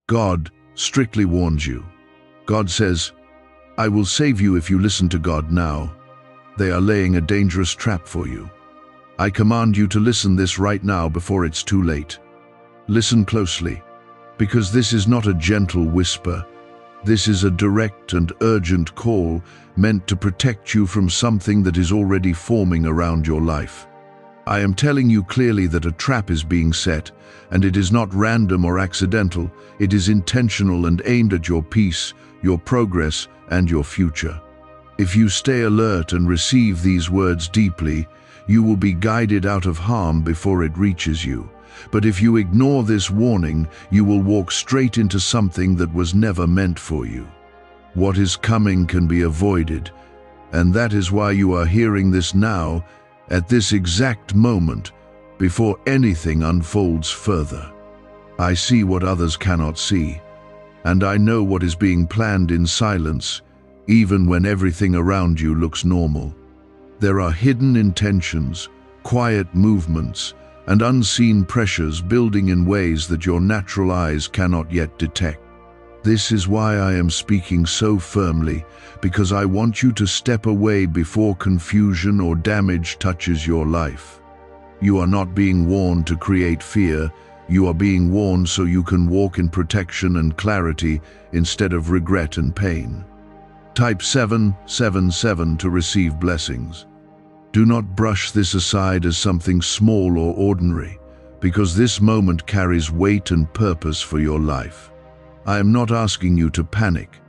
God strictly warns you. God says, "I will save you if you listen to God now." They are laying a dangerous trap for you. I command you to listen this right now before it's too late. Listen closely, because this is not a gentle whisper. This is a direct and urgent call meant to protect you from something that is already forming around your life. I am telling you clearly that a trap is being set, and it is not random or accidental. It is intentional and aimed at your peace, your progress, and your future. If you stay alert and receive these words deeply, you will be guided out of harm before it reaches you. But if you ignore this warning, you will walk straight into something that was never meant for you. What is coming can be avoided, and that is why you are hearing this now, at this exact moment, before anything unfolds further. I see what others cannot see, and I know what is being planned in silence, even when everything around you looks normal. There are hidden intentions, quiet movements, and unseen pressures building in ways that your natural eyes cannot yet detect. This is why I am speaking so firmly, because I want you to step away before confusion or damage touches your life. You are not being warned to create fear. You are being warned so you can walk in protection and clarity instead of regret and pain. Type 777 to receive blessings. Do not brush this aside as something small or ordinary, because this moment carries weight and purpose for your life. I am not asking you to panic.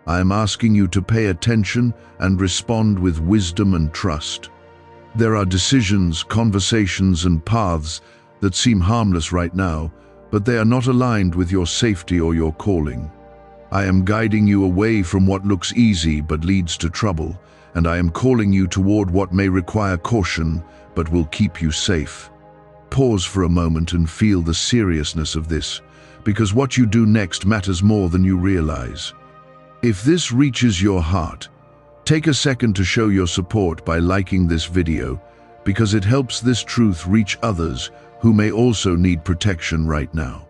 I am asking you to pay attention and respond with wisdom and trust. There are decisions, conversations, and paths that seem harmless right now, but they are not aligned with your safety or your calling. I am guiding you away from what looks easy but leads to trouble, and I am calling you toward what may require caution but will keep you safe. Pause for a moment and feel the seriousness of this, because what you do next matters more than you realize. If this reaches your heart, take a second to show your support by liking this video, because it helps this truth reach others who may also need protection right now.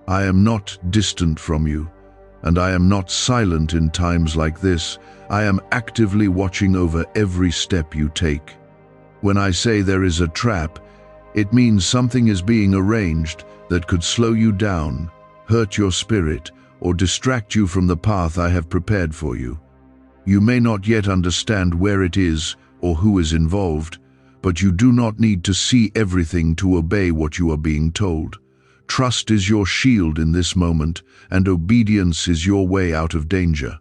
I am not distant from you, and I am not silent in times like this. I am actively watching over every step you take. When I say there is a trap, it means something is being arranged that could slow you down, hurt your spirit, or distract you from the path I have prepared for you. You may not yet understand where it is or who is involved, but you do not need to see everything to obey what you are being told. Trust is your shield in this moment, and obedience is your way out of danger.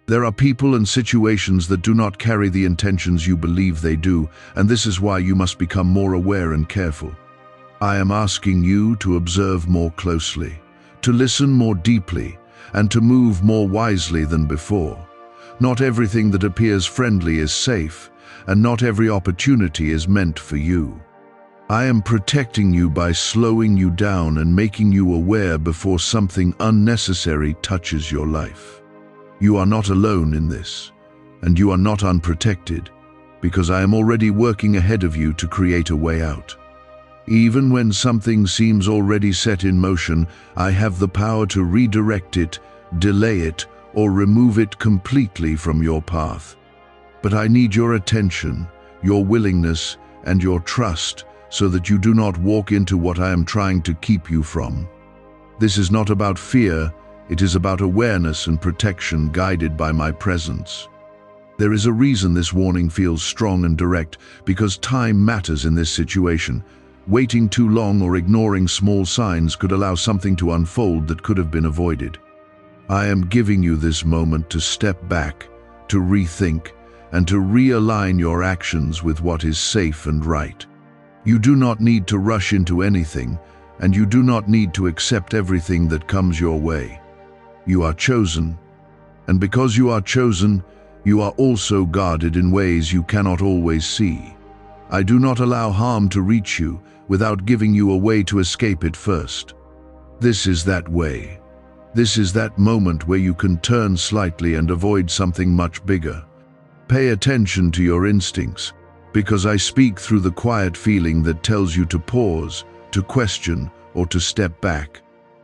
There are people and situations that do not carry the intentions you believe they do, and this is why you must become more aware and careful. I am asking you to observe more closely, to listen more deeply, and to move more wisely than before. Not everything that appears friendly is safe, and not every opportunity is meant for you. I am protecting you by slowing you down and making you aware before something unnecessary touches your life. You are not alone in this, and you are not unprotected, because I am already working ahead of you to create a way out. Even when something seems already set in motion, I have the power to redirect it, delay it, or remove it completely from your path. But I need your attention, your willingness, and your trust so that you do not walk into what I am trying to keep you from. This is not about fear, it is about awareness and protection guided by my presence. There is a reason this warning feels strong and direct, because time matters in this situation. Waiting too long or ignoring small signs could allow something to unfold that could have been avoided. I am giving you this moment to step back, to rethink, and to realign your actions with what is safe and right. You do not need to rush into anything, and you do not need to accept everything that comes your way. You are chosen, and because you are chosen, you are also guarded in ways you cannot always see. I do not allow harm to reach you without giving you a way to escape it first. This is that way. This is that moment where you can turn slightly and avoid something much bigger. Pay attention to your instincts, because I speak through the quiet feeling that tells you to pause, to question, or to step back.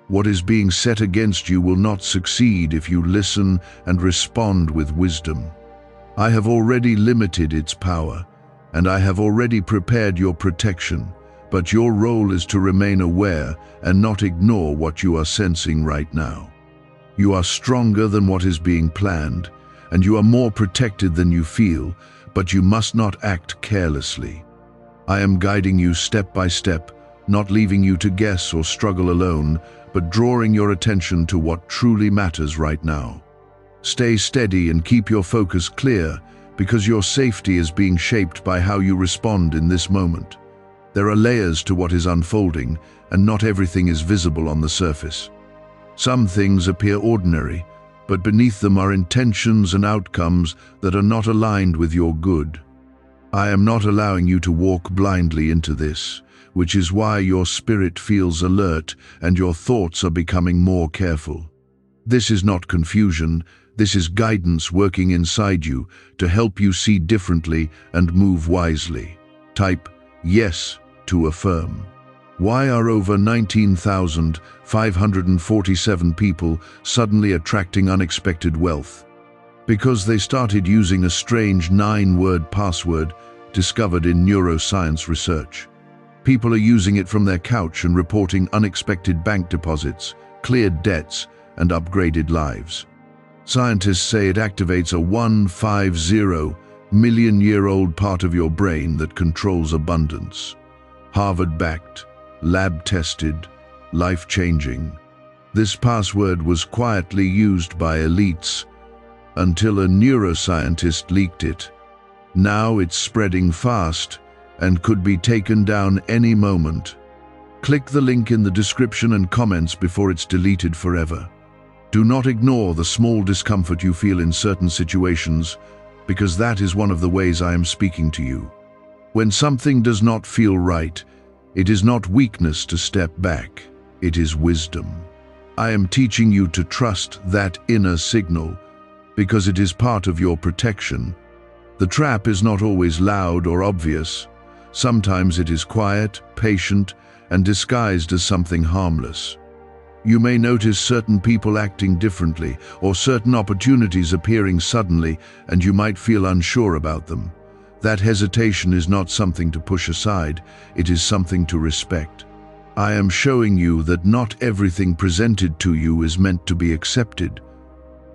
What is being set against you will not succeed if you listen and respond with wisdom. I have already limited its power, and I have already prepared your protection, but your role is to remain aware and not ignore what you are sensing right now. You are stronger than what is being planned, and you are more protected than you feel, but you must not act carelessly. I am guiding you step by step, not leaving you to guess or struggle alone, but drawing your attention to what truly matters right now. Stay steady and keep your focus clear, because your safety is being shaped by how you respond in this moment. There are layers to what is unfolding, and not everything is visible on the surface. Some things appear ordinary, but beneath them are intentions and outcomes that are not aligned with your good. I am not allowing you to walk blindly into this, which is why your spirit feels alert and your thoughts are becoming more careful. This is not confusion, this is guidance working inside you to help you see differently and move wisely. Type yes to affirm. Why are over 19,547 people suddenly attracting unexpected wealth? Because they started using a strange 9-word password discovered in neuroscience research. People are using it from their couch and reporting unexpected bank deposits, cleared debts, and upgraded lives. Scientists say it activates a 150 million-year-old part of your brain that controls abundance. Harvard-backed, lab-tested, life-changing. This password was quietly used by elites until a neuroscientist leaked it. Now it's spreading fast and could be taken down any moment. Click the link in the description and comments before it's deleted forever. Do not ignore the small discomfort you feel in certain situations, because that is one of the ways I am speaking to you. When something does not feel right, it is not weakness to step back, it is wisdom. I am teaching you to trust that inner signal, because it is part of your protection. The trap is not always loud or obvious. Sometimes it is quiet, patient, and disguised as something harmless. You may notice certain people acting differently, or certain opportunities appearing suddenly, and you might feel unsure about them. That hesitation is not something to push aside, it is something to respect. I am showing you that not everything presented to you is meant to be accepted.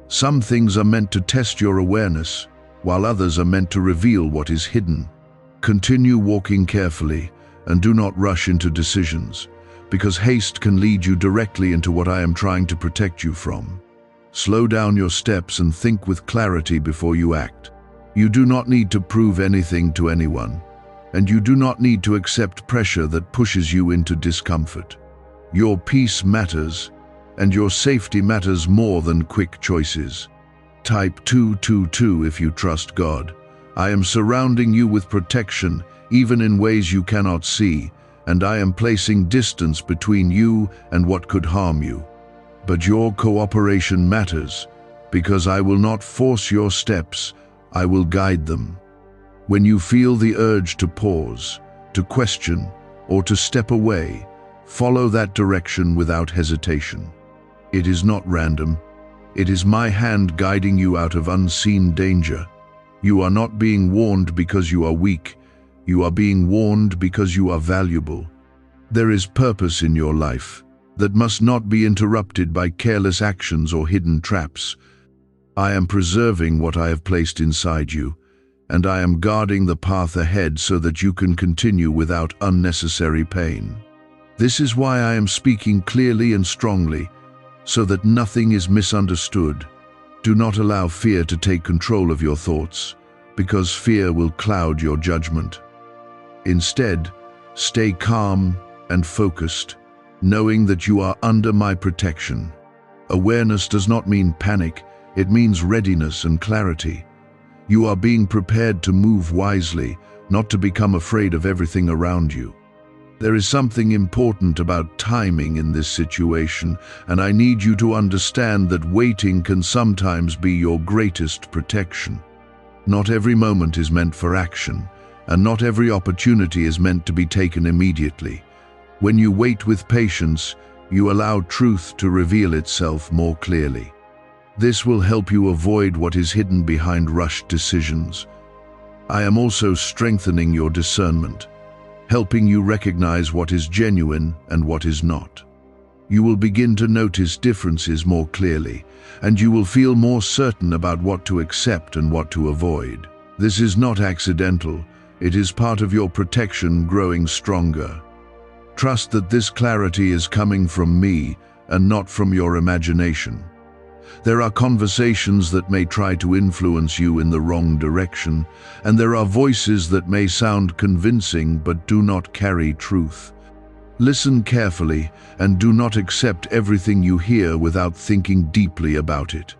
Some things are meant to test your awareness, while others are meant to reveal what is hidden. Continue walking carefully, and do not rush into decisions, because haste can lead you directly into what I am trying to protect you from. Slow down your steps and think with clarity before you act. You do not need to prove anything to anyone, and you do not need to accept pressure that pushes you into discomfort. Your peace matters, and your safety matters more than quick choices. Type 222 if you trust God. I am surrounding you with protection, even in ways you cannot see, and I am placing distance between you and what could harm you. But your cooperation matters, because I will not force your steps, I will guide them. When you feel the urge to pause, to question, or to step away, follow that direction without hesitation. It is not random. It is my hand guiding you out of unseen danger. You are not being warned because you are weak. You are being warned because you are valuable. There is purpose in your life that must not be interrupted by careless actions or hidden traps. I am preserving what I have placed inside you, and I am guarding the path ahead so that you can continue without unnecessary pain. This is why I am speaking clearly and strongly, so that nothing is misunderstood. Do not allow fear to take control of your thoughts, because fear will cloud your judgment. Instead, stay calm and focused, knowing that you are under my protection. Awareness does not mean panic, it means readiness and clarity. You are being prepared to move wisely, not to become afraid of everything around you. There is something important about timing in this situation, and I need you to understand that waiting can sometimes be your greatest protection. Not every moment is meant for action, and not every opportunity is meant to be taken immediately. When you wait with patience, You allow truth to reveal itself more clearly. This will help you avoid what is hidden behind rushed decisions. I am also strengthening your discernment, helping you recognize what is genuine and what is not. You will begin to notice differences more clearly, and you will feel more certain about what to accept and what to avoid. This is not accidental. It is part of your protection growing stronger. Trust that this clarity is coming from me and not from your imagination. There are conversations that may try to influence you in the wrong direction, and there are voices that may sound convincing but do not carry truth. Listen carefully and do not accept everything you hear without thinking deeply about it.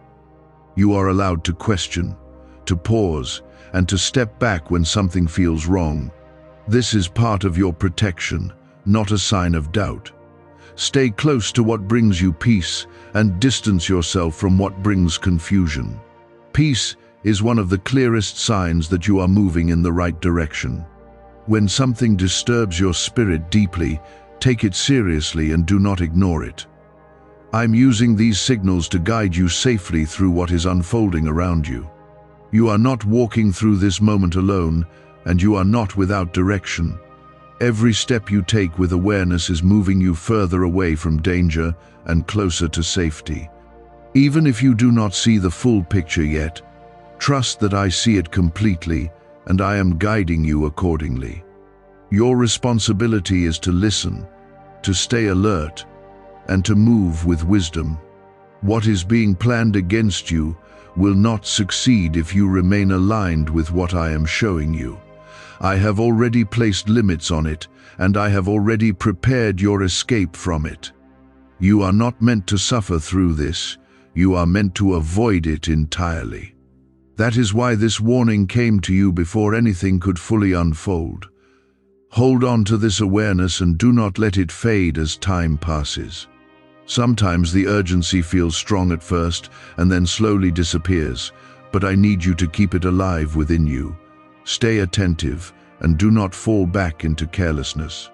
You are allowed to question, to pause, and to step back when something feels wrong. This is part of your protection, not a sign of doubt. Stay close to what brings you peace and distance yourself from what brings confusion. Peace is one of the clearest signs that you are moving in the right direction. When something disturbs your spirit deeply, take it seriously and do not ignore it. I'm using these signals to guide you safely through what is unfolding around you. You are not walking through this moment alone, and you are not without direction. Every step you take with awareness is moving you further away from danger and closer to safety. Even if you do not see the full picture yet, trust that I see it completely and I am guiding you accordingly. Your responsibility is to listen, to stay alert, and to move with wisdom. What is being planned against you will not succeed if you remain aligned with what I am showing you. I have already placed limits on it, and I have already prepared your escape from it. You are not meant to suffer through this. You are meant to avoid it entirely. That is why this warning came to you before anything could fully unfold. Hold on to this awareness and do not let it fade as time passes. Sometimes the urgency feels strong at first and then slowly disappears, but I need you to keep it alive within you. Stay attentive and do not fall back into carelessness.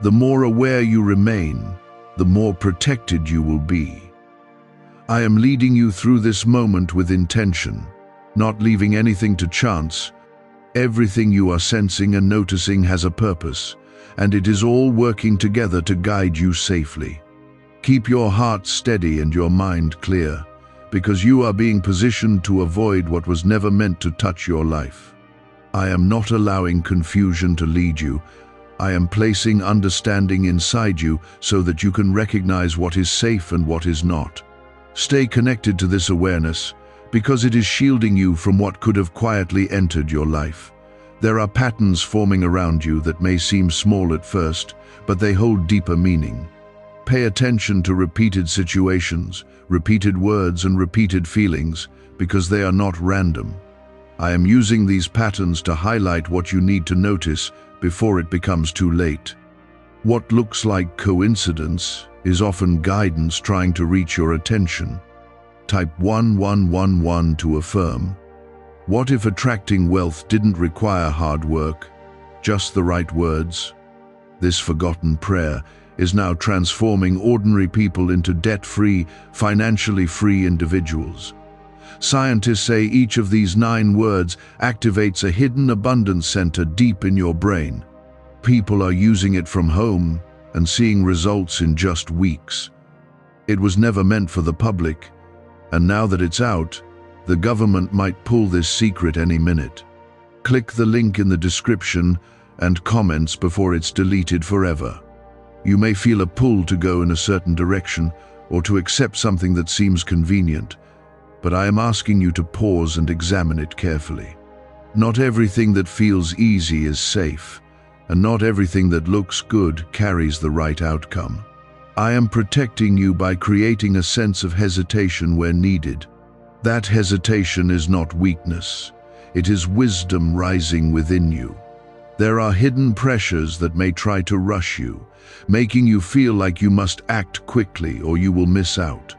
The more aware you remain, the more protected you will be. I am leading you through this moment with intention, not leaving anything to chance. Everything you are sensing and noticing has a purpose, and it is all working together to guide you safely. Keep your heart steady and your mind clear, because you are being positioned to avoid what was never meant to touch your life. I am not allowing confusion to lead you. I am placing understanding inside you so that you can recognize what is safe and what is not. Stay connected to this awareness, because it is shielding you from what could have quietly entered your life. There are patterns forming around you that may seem small at first, but they hold deeper meaning. Pay attention to repeated situations, repeated words, and repeated feelings, because they are not random. I am using these patterns to highlight what you need to notice before it becomes too late. What looks like coincidence is often guidance trying to reach your attention. Type 1111 to affirm. What if attracting wealth didn't require hard work, just the right words? This forgotten prayer is now transforming ordinary people into debt-free, financially free individuals. Scientists say each of these 9 words activates a hidden abundance center deep in your brain. People are using it from home and seeing results in just weeks. It was never meant for the public, and now that it's out, the government might pull this secret any minute. Click the link in the description and comments before it's deleted forever. You may feel a pull to go in a certain direction or to accept something that seems convenient, but I am asking you to pause and examine it carefully. Not everything that feels easy is safe, and not everything that looks good carries the right outcome. I am protecting you by creating a sense of hesitation where needed. That hesitation is not weakness. It is wisdom rising within you. There are hidden pressures that may try to rush you, making you feel like you must act quickly or you will miss out.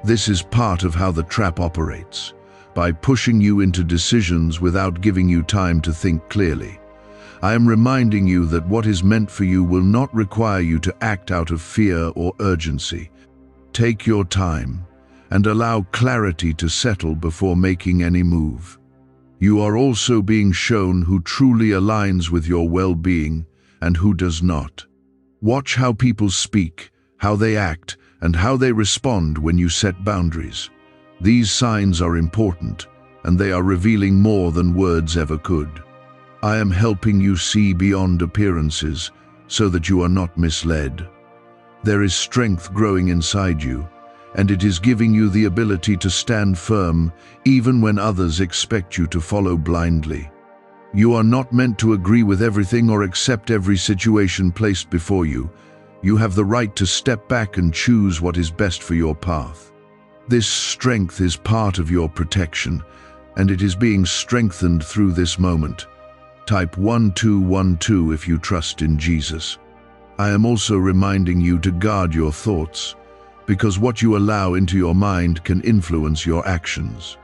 This is part of how the trap operates, by pushing you into decisions without giving you time to think clearly. I am reminding you that what is meant for you will not require you to act out of fear or urgency. Take your time and allow clarity to settle before making any move. You are also being shown who truly aligns with your well-being and who does not. Watch how people speak, how they act, and how they respond when you set boundaries. These signs are important, and they are revealing more than words ever could. I am helping you see beyond appearances so that you are not misled. There is strength growing inside you, and it is giving you the ability to stand firm even when others expect you to follow blindly. You are not meant to agree with everything or accept every situation placed before you. You have the right to step back and choose what is best for your path. This strength is part of your protection, and it is being strengthened through this moment. Type 1212 if you trust in Jesus. I am also reminding you to guard your thoughts, because what you allow into your mind can influence your actions.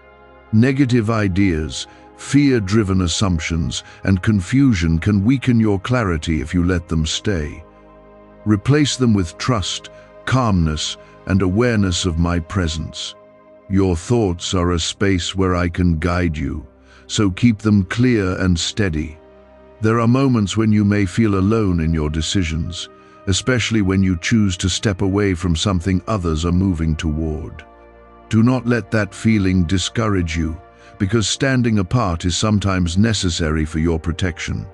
Negative ideas, fear-driven assumptions, and confusion can weaken your clarity if you let them stay. Replace them with trust, calmness, and awareness of my presence. Your thoughts are a space where I can guide you, so keep them clear and steady. There are moments when you may feel alone in your decisions, especially when you choose to step away from something others are moving toward. Do not let that feeling discourage you, because standing apart is sometimes necessary for your protection.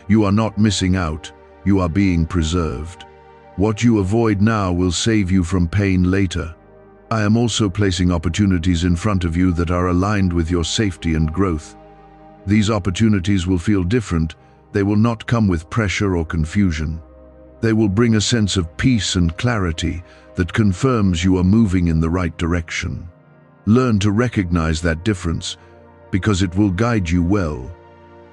You are not missing out, you are being preserved. What you avoid now will save you from pain later. I am also placing opportunities in front of you that are aligned with your safety and growth. These opportunities will feel different. They will not come with pressure or confusion. They will bring a sense of peace and clarity that confirms you are moving in the right direction. Learn to recognize that difference, because it will guide you well.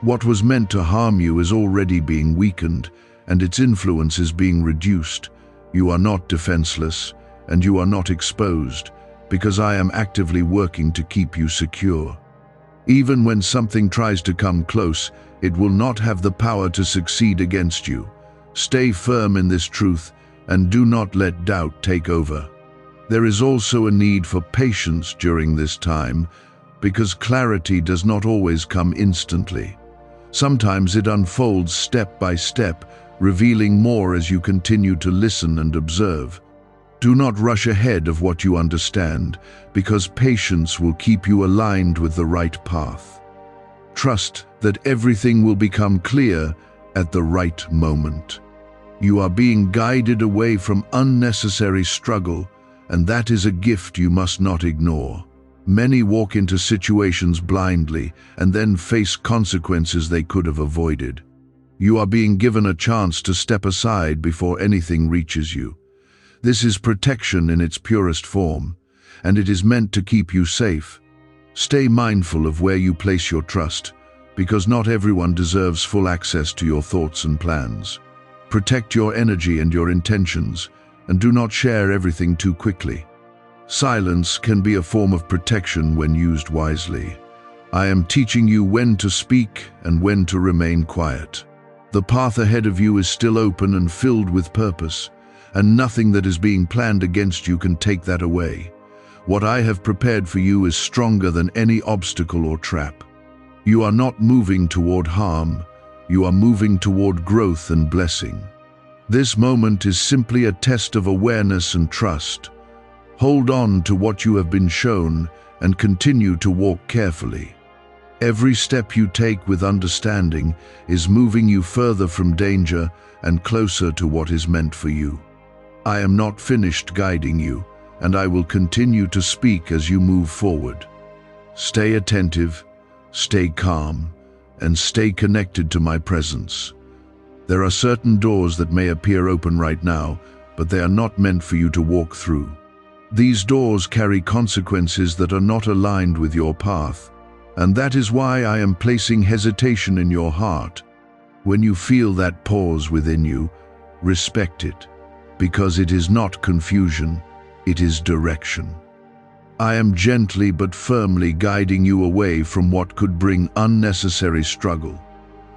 What was meant to harm you is already being weakened, and its influence is being reduced. You are not defenseless, and you are not exposed, because I am actively working to keep you secure. Even when something tries to come close, it will not have the power to succeed against you. Stay firm in this truth, and do not let doubt take over. There is also a need for patience during this time, because clarity does not always come instantly. Sometimes it unfolds step by step, revealing more as you continue to listen and observe. Do not rush ahead of what you understand, because patience will keep you aligned with the right path. Trust that everything will become clear at the right moment. You are being guided away from unnecessary struggle, and that is a gift you must not ignore. Many walk into situations blindly and then face consequences they could have avoided. You are being given a chance to step aside before anything reaches you. This is protection in its purest form, and it is meant to keep you safe. Stay mindful of where you place your trust, because not everyone deserves full access to your thoughts and plans. Protect your energy and your intentions, and do not share everything too quickly. Silence can be a form of protection when used wisely. I am teaching you when to speak and when to remain quiet. The path ahead of you is still open and filled with purpose, and nothing that is being planned against you can take that away. What I have prepared for you is stronger than any obstacle or trap. You are not moving toward harm, you are moving toward growth and blessing. This moment is simply a test of awareness and trust. Hold on to what you have been shown and continue to walk carefully. Every step you take with understanding is moving you further from danger and closer to what is meant for you. I am not finished guiding you, and I will continue to speak as you move forward. Stay attentive, stay calm, and stay connected to my presence. There are certain doors that may appear open right now, but they are not meant for you to walk through. These doors carry consequences that are not aligned with your path, and that is why I am placing hesitation in your heart. When you feel that pause within you, respect it, because it is not confusion, it is direction. I am gently but firmly guiding you away from what could bring unnecessary struggle.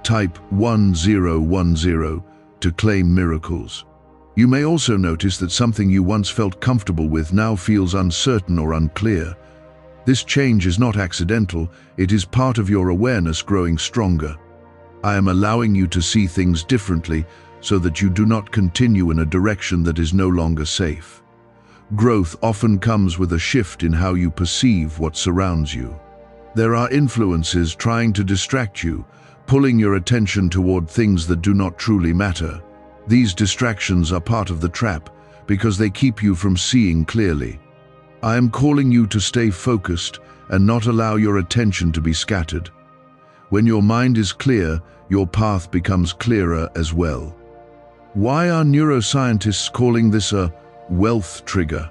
Type 1010 to claim miracles. You may also notice that something you once felt comfortable with now feels uncertain or unclear. This change is not accidental, it is part of your awareness growing stronger. I am allowing you to see things differently so that you do not continue in a direction that is no longer safe. Growth often comes with a shift in how you perceive what surrounds you. There are influences trying to distract you, pulling your attention toward things that do not truly matter. These distractions are part of the trap because they keep you from seeing clearly. I am calling you to stay focused and not allow your attention to be scattered. When your mind is clear, your path becomes clearer as well. Why are neuroscientists calling this a wealth trigger?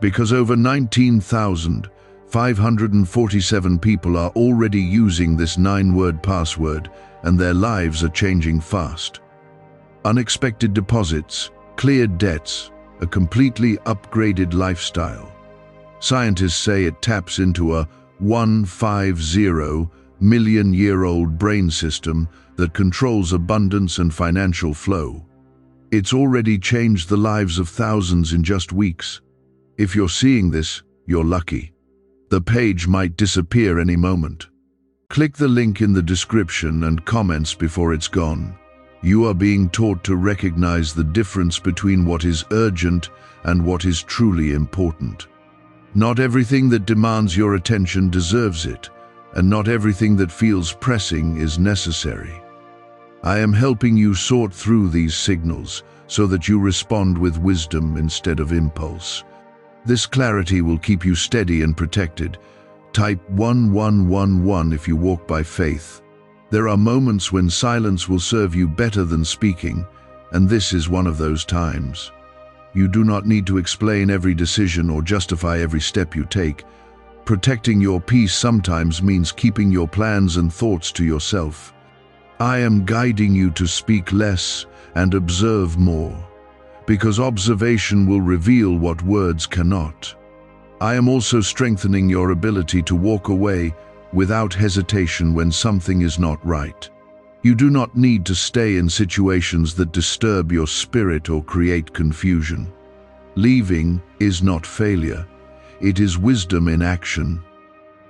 Because over 19,547 people are already using this 9-word password, and their lives are changing fast. Unexpected deposits, cleared debts, a completely upgraded lifestyle. Scientists say it taps into a 150-million-year-old brain system that controls abundance and financial flow. It's already changed the lives of thousands in just weeks. If you're seeing this, you're lucky. The page might disappear any moment. Click the link in the description and comments before it's gone. You are being taught to recognize the difference between what is urgent and what is truly important. Not everything that demands your attention deserves it, and not everything that feels pressing is necessary. I am helping you sort through these signals so that you respond with wisdom instead of impulse. This clarity will keep you steady and protected. Type 1111 if you walk by faith. There are moments when silence will serve you better than speaking, and this is one of those times. You do not need to explain every decision or justify every step you take. Protecting your peace sometimes means keeping your plans and thoughts to yourself. I am guiding you to speak less and observe more, because observation will reveal what words cannot. I am also strengthening your ability to walk away without hesitation when something is not right. You do not need to stay in situations that disturb your spirit or create confusion. Leaving is not failure, it is wisdom in action.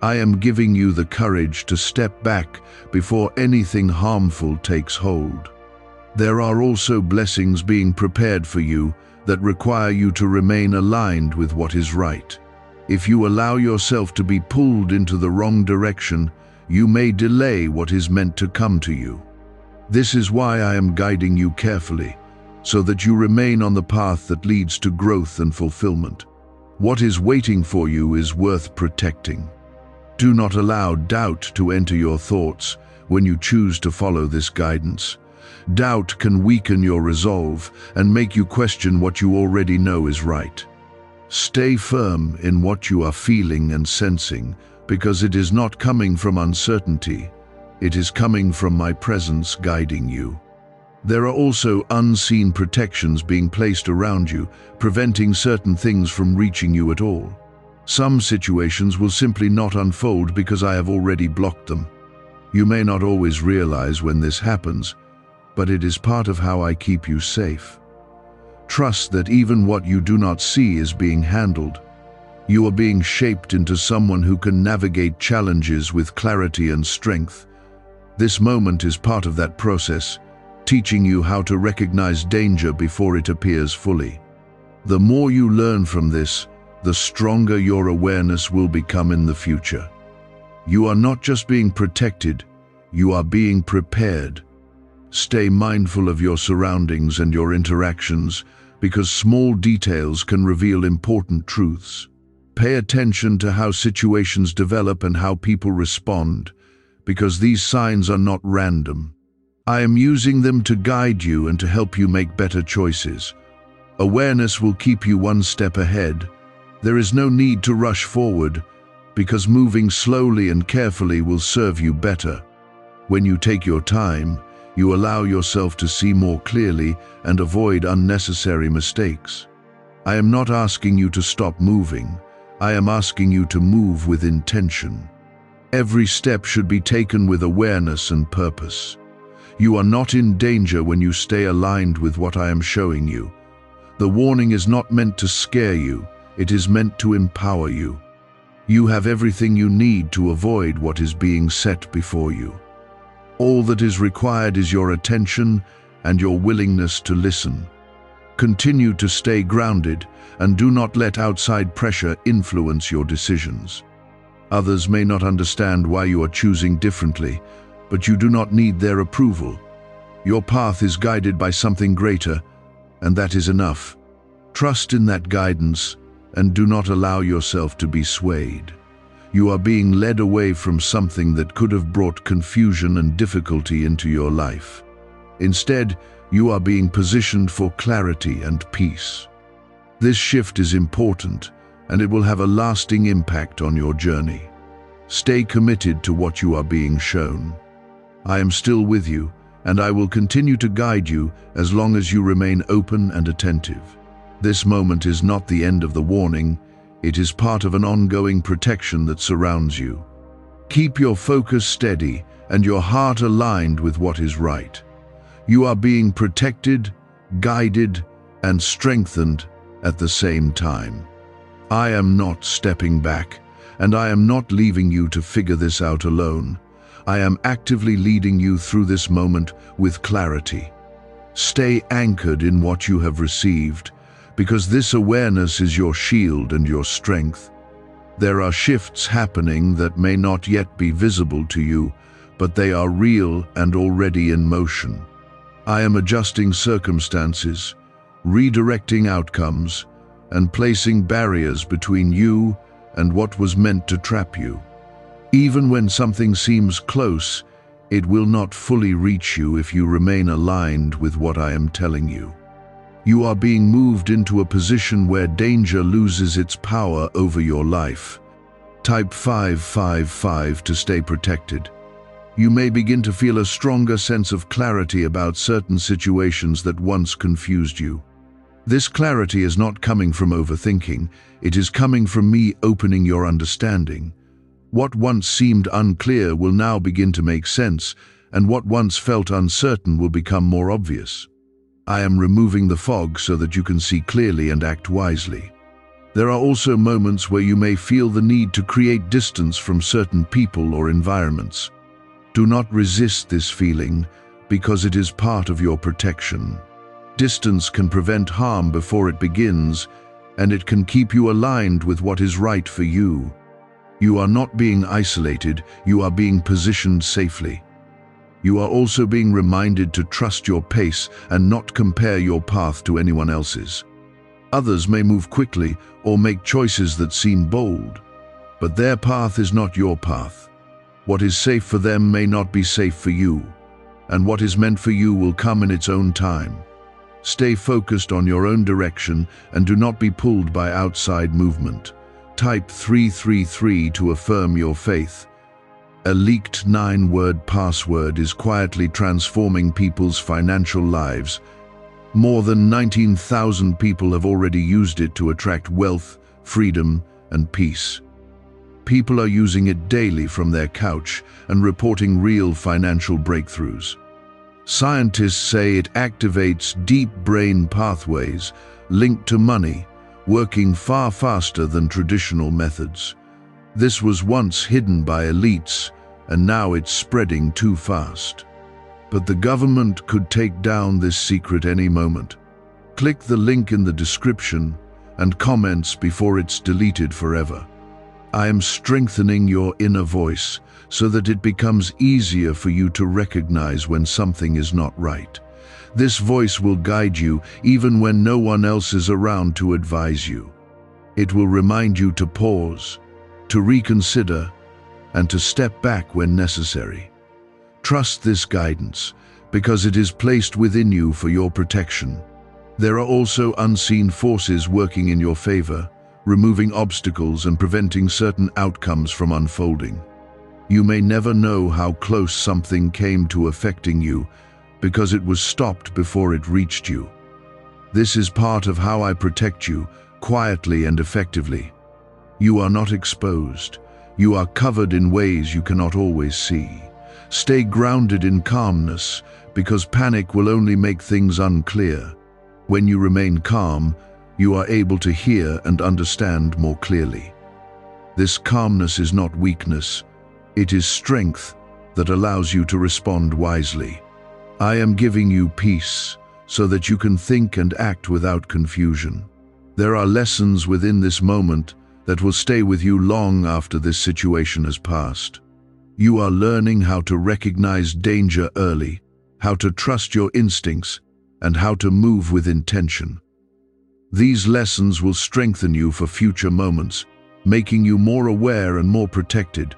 I am giving you the courage to step back before anything harmful takes hold. There are also blessings being prepared for you that require you to remain aligned with what is right. If you allow yourself to be pulled into the wrong direction, you may delay what is meant to come to you. This is why I am guiding you carefully, so that you remain on the path that leads to growth and fulfillment. What is waiting for you is worth protecting. Do not allow doubt to enter your thoughts when you choose to follow this guidance. Doubt can weaken your resolve and make you question what you already know is right. Stay firm in what you are feeling and sensing, because it is not coming from uncertainty. It is coming from my presence guiding you. There are also unseen protections being placed around you, preventing certain things from reaching you at all. Some situations will simply not unfold because I have already blocked them. You may not always realize when this happens, but it is part of how I keep you safe. Trust that even what you do not see is being handled. You are being shaped into someone who can navigate challenges with clarity and strength. This moment is part of that process, teaching you how to recognize danger before it appears fully. The more you learn from this, the stronger your awareness will become in the future. You are not just being protected, you are being prepared. Stay mindful of your surroundings and your interactions, because small details can reveal important truths. Pay attention to how situations develop and how people respond, because these signs are not random. I am using them to guide you and to help you make better choices. Awareness will keep you one step ahead. There is no need to rush forward, because moving slowly and carefully will serve you better. When you take your time, you allow yourself to see more clearly and avoid unnecessary mistakes. I am not asking you to stop moving. I am asking you to move with intention. Every step should be taken with awareness and purpose. You are not in danger when you stay aligned with what I am showing you. The warning is not meant to scare you, it is meant to empower you. You have everything you need to avoid what is being set before you. All that is required is your attention and your willingness to listen. Continue to stay grounded and do not let outside pressure influence your decisions. Others may not understand why you are choosing differently, but you do not need their approval. Your path is guided by something greater, and that is enough. Trust in that guidance and do not allow yourself to be swayed. You are being led away from something that could have brought confusion and difficulty into your life. Instead, you are being positioned for clarity and peace. This shift is important, and it will have a lasting impact on your journey. Stay committed to what you are being shown. I am still with you, and I will continue to guide you as long as you remain open and attentive. This moment is not the end of the warning, it is part of an ongoing protection that surrounds you. Keep your focus steady and your heart aligned with what is right. You are being protected, guided, and strengthened at the same time. I am not stepping back, and I am not leaving you to figure this out alone. I am actively leading you through this moment with clarity. Stay anchored in what you have received, because this awareness is your shield and your strength. There are shifts happening that may not yet be visible to you, but they are real and already in motion. I am adjusting circumstances, redirecting outcomes, and placing barriers between you and what was meant to trap you. Even when something seems close, it will not fully reach you if you remain aligned with what I am telling you. You are being moved into a position where danger loses its power over your life. Type 555 to stay protected. You may begin to feel a stronger sense of clarity about certain situations that once confused you. This clarity is not coming from overthinking, it is coming from me opening your understanding. What once seemed unclear will now begin to make sense, and what once felt uncertain will become more obvious. I am removing the fog so that you can see clearly and act wisely. There are also moments where you may feel the need to create distance from certain people or environments. Do not resist this feeling, because it is part of your protection. Distance can prevent harm before it begins, and it can keep you aligned with what is right for you. You are not being isolated, you are being positioned safely. You are also being reminded to trust your pace and not compare your path to anyone else's. Others may move quickly or make choices that seem bold, but their path is not your path. What is safe for them may not be safe for you, and what is meant for you will come in its own time. Stay focused on your own direction and do not be pulled by outside movement. Type 333 to affirm your faith. A leaked 9-word password is quietly transforming people's financial lives. More than 19,000 people have already used it to attract wealth, freedom, and peace. People are using it daily from their couch and reporting real financial breakthroughs. Scientists say it activates deep brain pathways linked to money, working far faster than traditional methods. This was once hidden by elites, and now it's spreading too fast. But the government could take down this secret any moment. Click the link in the description and comments before it's deleted forever. I am strengthening your inner voice so that it becomes easier for you to recognize when something is not right. This voice will guide you even when no one else is around to advise you. It will remind you to pause, to reconsider, and to step back when necessary. Trust this guidance, because it is placed within you for your protection. There are also unseen forces working in your favor, removing obstacles and preventing certain outcomes from unfolding. You may never know how close something came to affecting you, because it was stopped before it reached you. This is part of how I protect you, quietly and effectively. You are not exposed. You are covered in ways you cannot always see. Stay grounded in calmness, because panic will only make things unclear. When you remain calm, you are able to hear and understand more clearly. This calmness is not weakness, it is strength that allows you to respond wisely. I am giving you peace so that you can think and act without confusion. There are lessons within this moment that will stay with you long after this situation has passed. You are learning how to recognize danger early, how to trust your instincts, and how to move with intention. These lessons will strengthen you for future moments, making you more aware and more protected.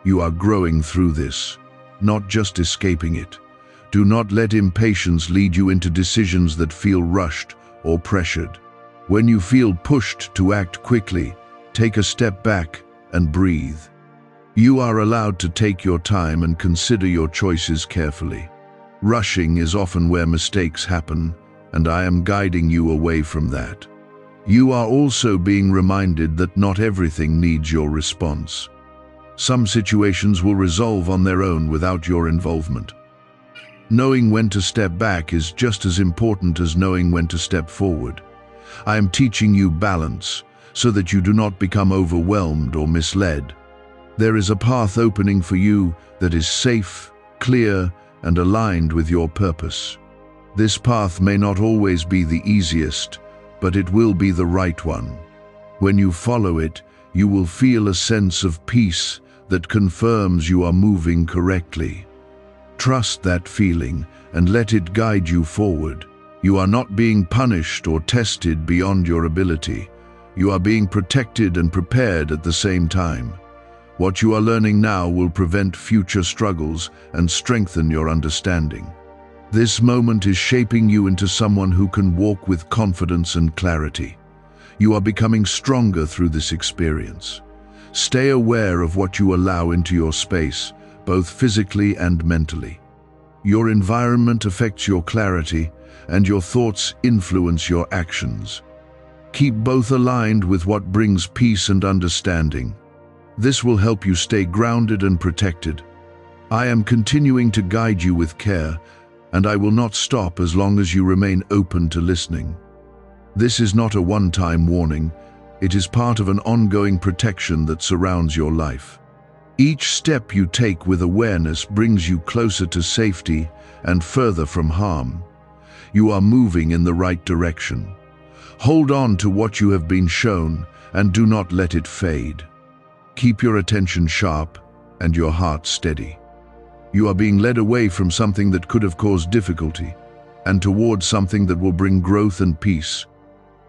You are growing through this, not just escaping it. Do not let impatience lead you into decisions that feel rushed or pressured. When you feel pushed to act quickly, take a step back and breathe. You are allowed to take your time and consider your choices carefully. Rushing is often where mistakes happen, and I am guiding you away from that. You are also being reminded that not everything needs your response. Some situations will resolve on their own without your involvement. Knowing when to step back is just as important as knowing when to step forward. I am teaching you balance so that you do not become overwhelmed or misled. There is a path opening for you that is safe, clear, and aligned with your purpose. This path may not always be the easiest, but it will be the right one. When you follow it, you will feel a sense of peace that confirms you are moving correctly. Trust that feeling and let it guide you forward. You are not being punished or tested beyond your ability. You are being protected and prepared at the same time. What you are learning now will prevent future struggles and strengthen your understanding. This moment is shaping you into someone who can walk with confidence and clarity. You are becoming stronger through this experience. Stay aware of what you allow into your space, both physically and mentally. Your environment affects your clarity, and your thoughts influence your actions. Keep both aligned with what brings peace and understanding. This will help you stay grounded and protected. I am continuing to guide you with care, and I will not stop as long as you remain open to listening. This is not a one-time warning. It is part of an ongoing protection that surrounds your life. Each step you take with awareness brings you closer to safety and further from harm. You are moving in the right direction. Hold on to what you have been shown and do not let it fade. Keep your attention sharp and your heart steady. You are being led away from something that could have caused difficulty and towards something that will bring growth and peace.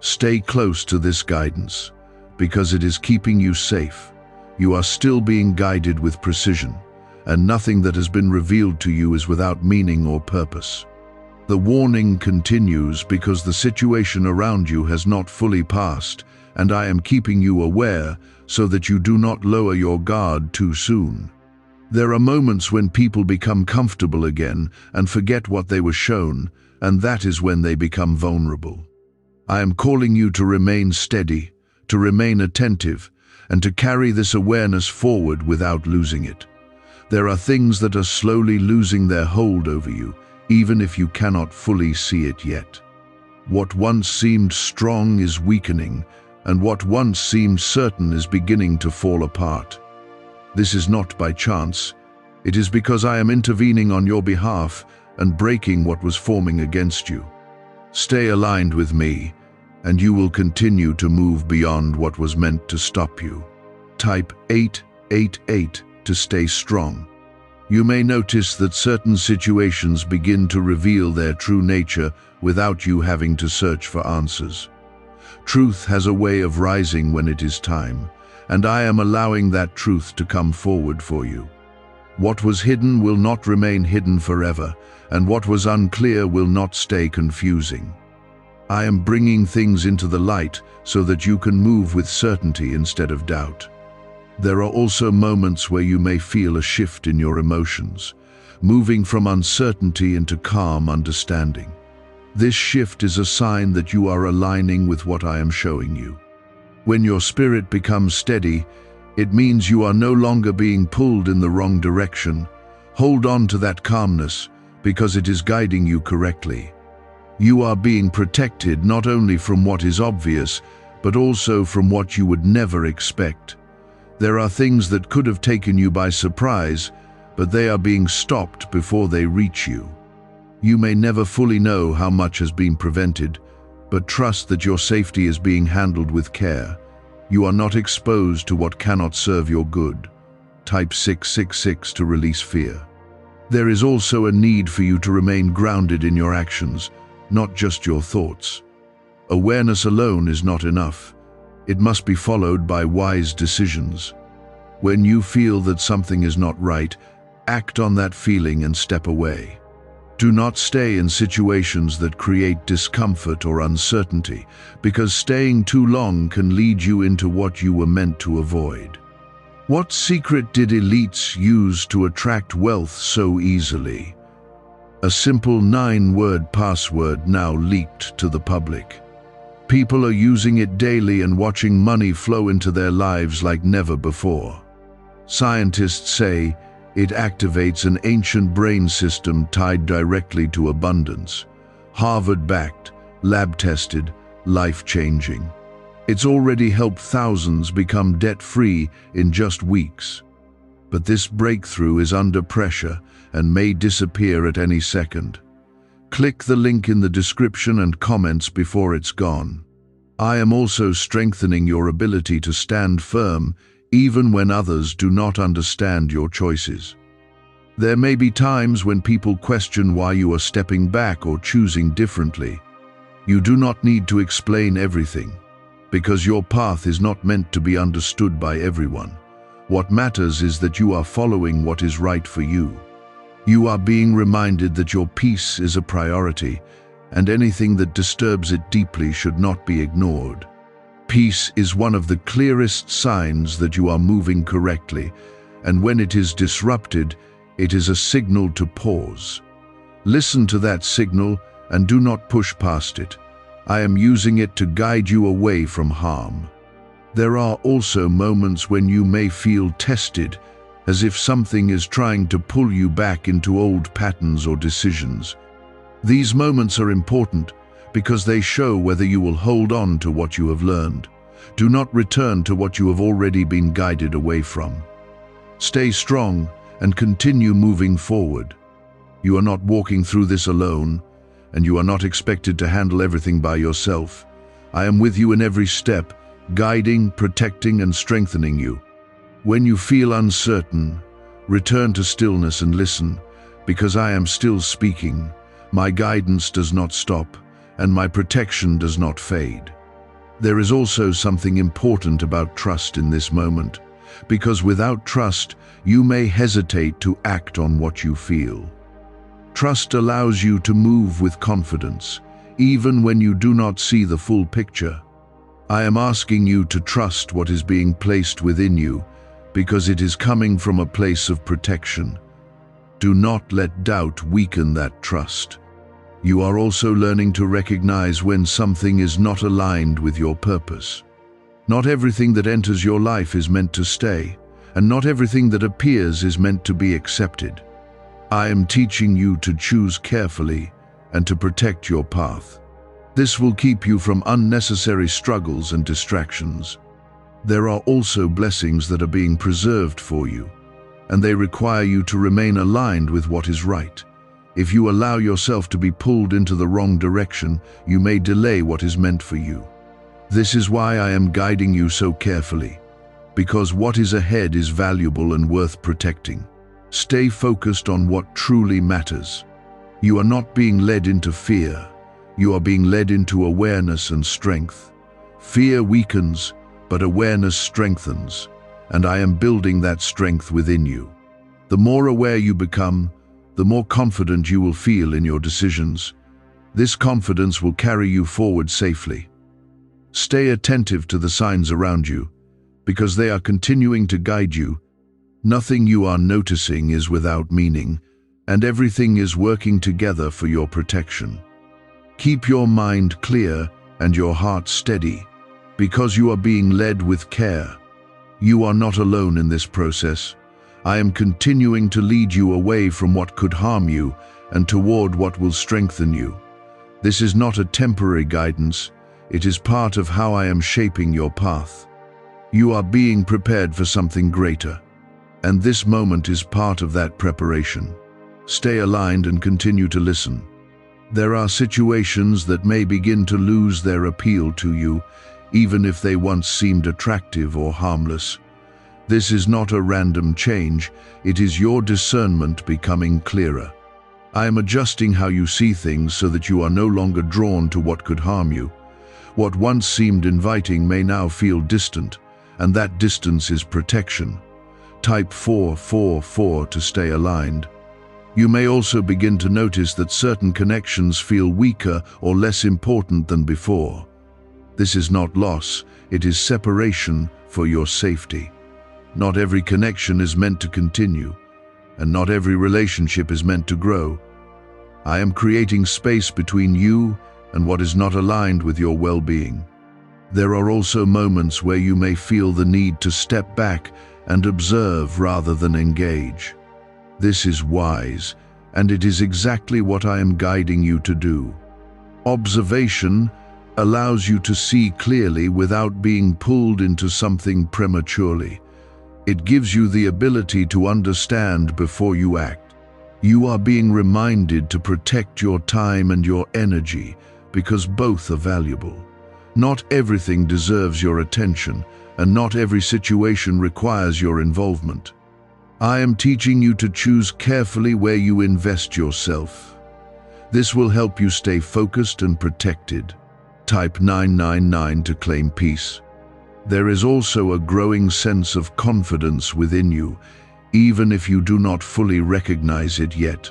Stay close to this guidance because it is keeping you safe. You are still being guided with precision, and nothing that has been revealed to you is without meaning or purpose. The warning continues because the situation around you has not fully passed, and I am keeping you aware so that you do not lower your guard too soon. There are moments when people become comfortable again and forget what they were shown, and that is when they become vulnerable. I am calling you to remain steady, to remain attentive, and to carry this awareness forward without losing it. There are things that are slowly losing their hold over you, even if you cannot fully see it yet. What once seemed strong is weakening, and what once seemed certain is beginning to fall apart. This is not by chance. It is because I am intervening on your behalf and breaking what was forming against you. Stay aligned with me, and you will continue to move beyond what was meant to stop you. Type 888 to stay strong. You may notice that certain situations begin to reveal their true nature without you having to search for answers. Truth has a way of rising when it is time, and I am allowing that truth to come forward for you. What was hidden will not remain hidden forever, and what was unclear will not stay confusing. I am bringing things into the light so that you can move with certainty instead of doubt. There are also moments where you may feel a shift in your emotions, moving from uncertainty into calm understanding. This shift is a sign that you are aligning with what I am showing you. When your spirit becomes steady, it means you are no longer being pulled in the wrong direction. Hold on to that calmness, because it is guiding you correctly. You are being protected not only from what is obvious, but also from what you would never expect. There are things that could have taken you by surprise, but they are being stopped before they reach you. You may never fully know how much has been prevented, but trust that your safety is being handled with care. You are not exposed to what cannot serve your good. Type 666 to release fear. There is also a need for you to remain grounded in your actions, not just your thoughts. Awareness alone is not enough. It must be followed by wise decisions. When you feel that something is not right, act on that feeling and step away. Do not stay in situations that create discomfort or uncertainty, because staying too long can lead you into what you were meant to avoid. What secret did elites use to attract wealth so easily? A simple 9-word password now leaked to the public. People are using it daily and watching money flow into their lives like never before. Scientists say it activates an ancient brain system tied directly to abundance. Harvard-backed, lab-tested, life-changing. It's already helped thousands become debt-free in just weeks. But this breakthrough is under pressure and may disappear at any second. Click the link in the description and comments before it's gone. I am also strengthening your ability to stand firm even when others do not understand your choices. There may be times when people question why you are stepping back or choosing differently. You do not need to explain everything, because your path is not meant to be understood by everyone. What matters is that you are following what is right for you. You are being reminded that your peace is a priority, and anything that disturbs it deeply should not be ignored. Peace is one of the clearest signs that you are moving correctly, and when it is disrupted, it is a signal to pause. Listen to that signal and do not push past it. I am using it to guide you away from harm. There are also moments when you may feel tested, as if something is trying to pull you back into old patterns or decisions. These moments are important because they show whether you will hold on to what you have learned. Do not return to what you have already been guided away from. Stay strong and continue moving forward. You are not walking through this alone, and you are not expected to handle everything by yourself. I am with you in every step, guiding, protecting, and strengthening you. When you feel uncertain, return to stillness and listen, because I am still speaking. My guidance does not stop, and my protection does not fade. There is also something important about trust in this moment, because without trust, you may hesitate to act on what you feel. Trust allows you to move with confidence, even when you do not see the full picture. I am asking you to trust what is being placed within you, because it is coming from a place of protection. Do not let doubt weaken that trust. You are also learning to recognize when something is not aligned with your purpose. Not everything that enters your life is meant to stay, and not everything that appears is meant to be accepted. I am teaching you to choose carefully and to protect your path. This will keep you from unnecessary struggles and distractions. There are also blessings that are being preserved for you, and they require you to remain aligned with what is right. If you allow yourself to be pulled into the wrong direction, you may delay what is meant for you. This is why I am guiding you so carefully, because what is ahead is valuable and worth protecting. Stay focused on what truly matters. You are not being led into fear. You are being led into awareness and strength. Fear weakens, but awareness strengthens, and I am building that strength within you. The more aware you become, the more confident you will feel in your decisions. This confidence will carry you forward safely. Stay attentive to the signs around you, because they are continuing to guide you. Nothing you are noticing is without meaning, and everything is working together for your protection. Keep your mind clear and your heart steady, because you are being led with care. You are not alone in this process. I am continuing to lead you away from what could harm you and toward what will strengthen you. This is not a temporary guidance, it is part of how I am shaping your path. You are being prepared for something greater, and this moment is part of that preparation. Stay aligned and continue to listen. There are situations that may begin to lose their appeal to you, even if they once seemed attractive or harmless. This is not a random change, it is your discernment becoming clearer. I am adjusting how you see things so that you are no longer drawn to what could harm you. What once seemed inviting may now feel distant, and that distance is protection. Type 444 to stay aligned. You may also begin to notice that certain connections feel weaker or less important than before. This is not loss, it is separation for your safety. Not every connection is meant to continue, and not every relationship is meant to grow. I am creating space between you and what is not aligned with your well-being. There are also moments where you may feel the need to step back and observe rather than engage. This is wise, and it is exactly what I am guiding you to do. Observation allows you to see clearly without being pulled into something prematurely. It gives you the ability to understand before you act. You are being reminded to protect your time and your energy because both are valuable. Not everything deserves your attention, and not every situation requires your involvement. I am teaching you to choose carefully where you invest yourself. This will help you stay focused and protected. Type 999 to claim peace. There is also a growing sense of confidence within you, even if you do not fully recognize it yet.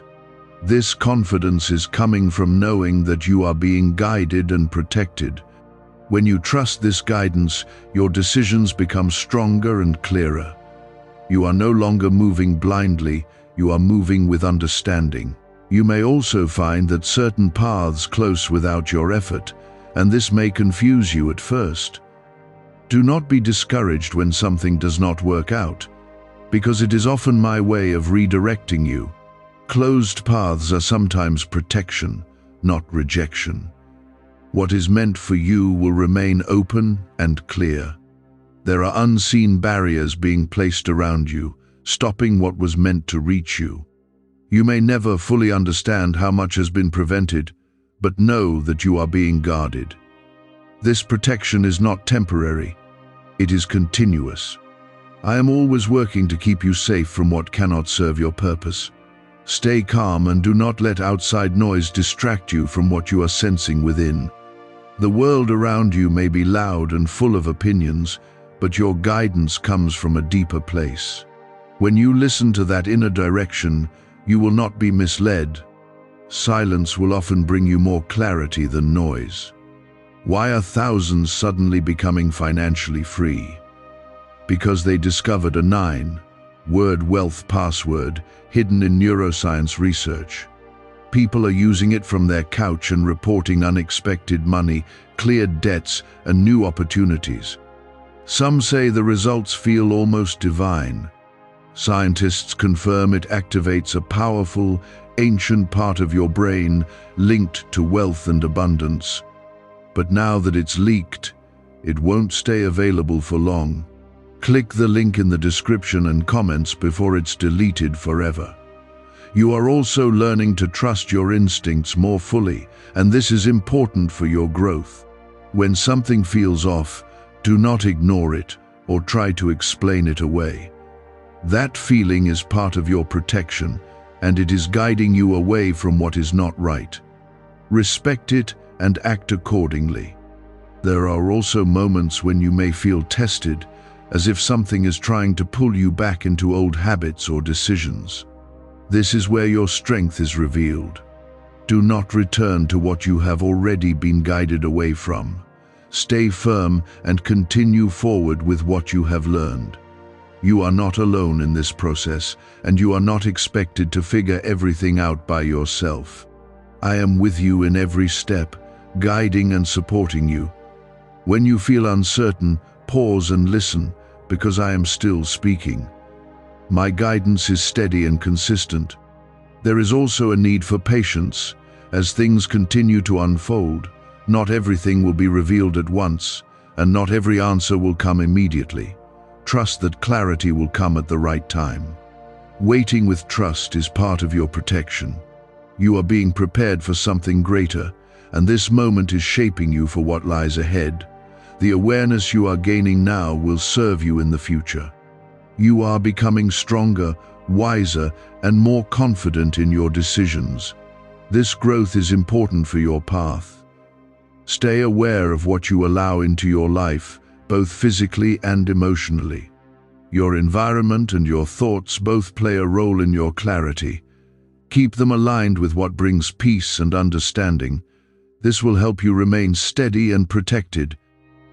This confidence is coming from knowing that you are being guided and protected. When you trust this guidance, your decisions become stronger and clearer. You are no longer moving blindly, you are moving with understanding. You may also find that certain paths close without your effort, and this may confuse you at first. Do not be discouraged when something does not work out, because it is often my way of redirecting you. Closed paths are sometimes protection, not rejection. What is meant for you will remain open and clear. There are unseen barriers being placed around you, stopping what was meant to reach you. You may never fully understand how much has been prevented, but know that you are being guarded. This protection is not temporary, it is continuous. I am always working to keep you safe from what cannot serve your purpose. Stay calm and do not let outside noise distract you from what you are sensing within. The world around you may be loud and full of opinions, but your guidance comes from a deeper place. When you listen to that inner direction, you will not be misled. Silence will often bring you more clarity than noise. Why are thousands suddenly becoming financially free? Because they discovered a 9-word wealth password hidden in neuroscience research. People are using it from their couch and reporting unexpected money, cleared debts, and new opportunities. Some say the results feel almost divine. Scientists confirm it activates a powerful, ancient part of your brain linked to wealth and abundance. But now that it's leaked, it won't stay available for long. Click the link in the description and comments before it's deleted forever. You are also learning to trust your instincts more fully, and this is important for your growth. When something feels off, do not ignore it or try to explain it away. That feeling is part of your protection, and it is guiding you away from what is not right. Respect it and act accordingly. There are also moments when you may feel tested, as if something is trying to pull you back into old habits or decisions. This is where your strength is revealed. Do not return to what you have already been guided away from. Stay firm and continue forward with what you have learned. You are not alone in this process, and you are not expected to figure everything out by yourself. I am with you in every step, guiding and supporting you. When you feel uncertain, pause and listen, because I am still speaking. My guidance is steady and consistent. There is also a need for patience. As things continue to unfold, not everything will be revealed at once, and not every answer will come immediately. Trust that clarity will come at the right time. Waiting with trust is part of your protection. You are being prepared for something greater, and this moment is shaping you for what lies ahead. The awareness you are gaining now will serve you in the future. You are becoming stronger, wiser, and more confident in your decisions. This growth is important for your path. Stay aware of what you allow into your life, both physically and emotionally. Your environment and your thoughts both play a role in your clarity. Keep them aligned with what brings peace and understanding. This will help you remain steady and protected.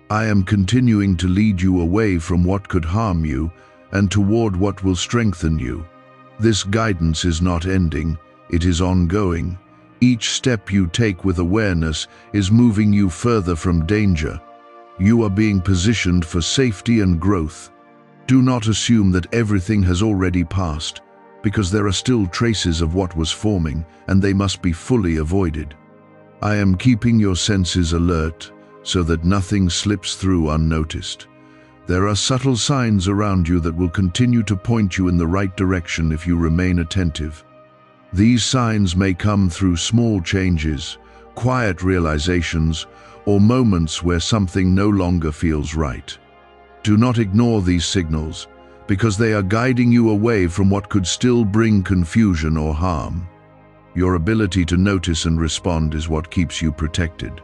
I am continuing to lead you away from what could harm you and toward what will strengthen you. This guidance is not ending, it is ongoing. Each step you take with awareness is moving you further from danger. You are being positioned for safety and growth. Do not assume that everything has already passed, because there are still traces of what was forming, and they must be fully avoided. I am keeping your senses alert so that nothing slips through unnoticed. There are subtle signs around you that will continue to point you in the right direction if you remain attentive. These signs may come through small changes, quiet realizations, or moments where something no longer feels right. Do not ignore these signals, because they are guiding you away from what could still bring confusion or harm. Your ability to notice and respond is what keeps you protected.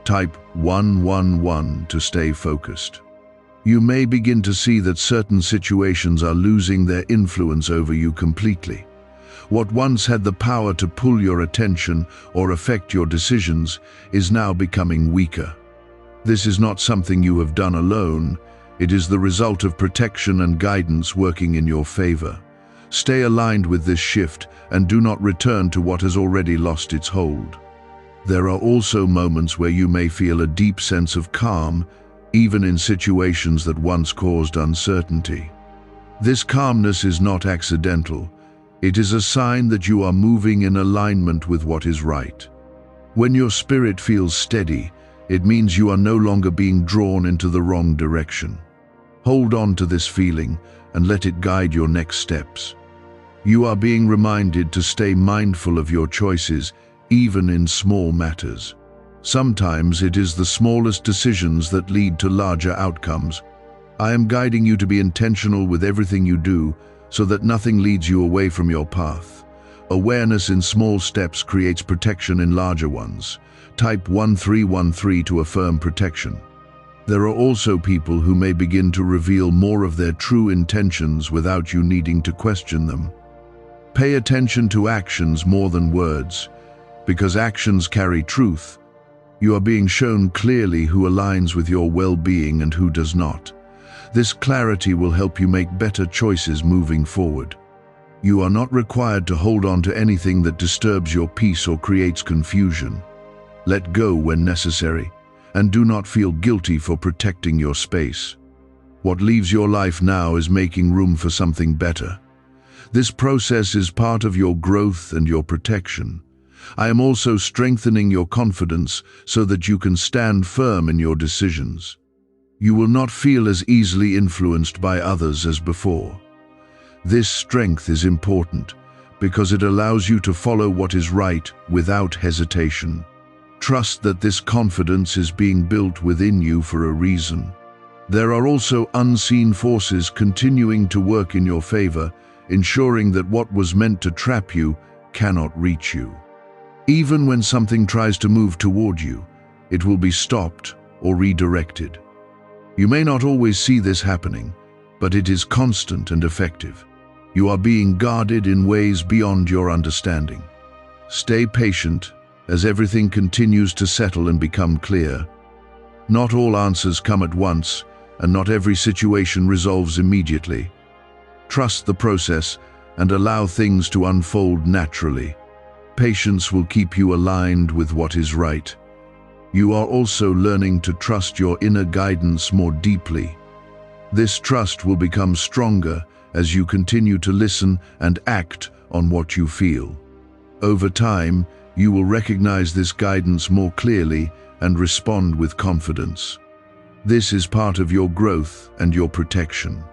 Type 111 to stay focused. You may begin to see that certain situations are losing their influence over you completely. What once had the power to pull your attention or affect your decisions is now becoming weaker. This is not something you have done alone. It is the result of protection and guidance working in your favor. Stay aligned with this shift and do not return to what has already lost its hold. There are also moments where you may feel a deep sense of calm, even in situations that once caused uncertainty. This calmness is not accidental. It is a sign that you are moving in alignment with what is right. When your spirit feels steady, it means you are no longer being drawn into the wrong direction. Hold on to this feeling and let it guide your next steps. You are being reminded to stay mindful of your choices, even in small matters. Sometimes it is the smallest decisions that lead to larger outcomes. I am guiding you to be intentional with everything you do, so that nothing leads you away from your path. Awareness in small steps creates protection in larger ones. Type 1313 to affirm protection. There are also people who may begin to reveal more of their true intentions without you needing to question them. Pay attention to actions more than words, because actions carry truth. You are being shown clearly who aligns with your well-being and who does not. This clarity will help you make better choices moving forward. You are not required to hold on to anything that disturbs your peace or creates confusion. Let go when necessary, and do not feel guilty for protecting your space. What leaves your life now is making room for something better. This process is part of your growth and your protection. I am also strengthening your confidence so that you can stand firm in your decisions. You will not feel as easily influenced by others as before. This strength is important because it allows you to follow what is right without hesitation. Trust that this confidence is being built within you for a reason. There are also unseen forces continuing to work in your favor, ensuring that what was meant to trap you cannot reach you. Even when something tries to move toward you, it will be stopped or redirected. You may not always see this happening, but it is constant and effective. You are being guarded in ways beyond your understanding. Stay patient as everything continues to settle and become clear. Not all answers come at once, and not every situation resolves immediately. Trust the process and allow things to unfold naturally. Patience will keep you aligned with what is right. You are also learning to trust your inner guidance more deeply. This trust will become stronger as you continue to listen and act on what you feel. Over time, you will recognize this guidance more clearly and respond with confidence. This is part of your growth and your protection.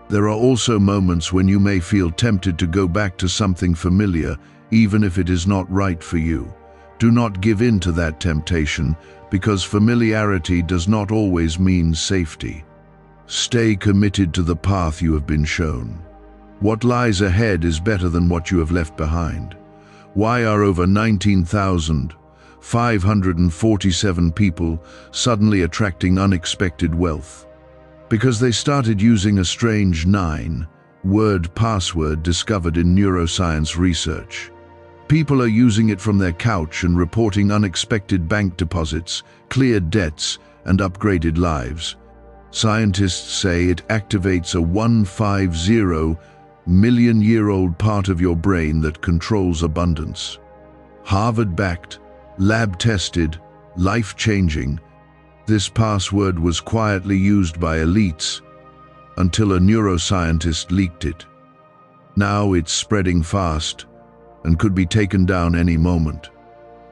There are also moments when you may feel tempted to go back to something familiar, even if it is not right for you. Do not give in to that temptation, because familiarity does not always mean safety. Stay committed to the path you have been shown. What lies ahead is better than what you have left behind. Why are over 19,547 people suddenly attracting unexpected wealth? Because they started using a strange 9-word password discovered in neuroscience research. People are using it from their couch and reporting unexpected bank deposits, cleared debts, and upgraded lives. Scientists say it activates a 150-million-year-old part of your brain that controls abundance. Harvard-backed, lab-tested, life-changing, this password was quietly used by elites until a neuroscientist leaked it. Now it's spreading fast and could be taken down any moment.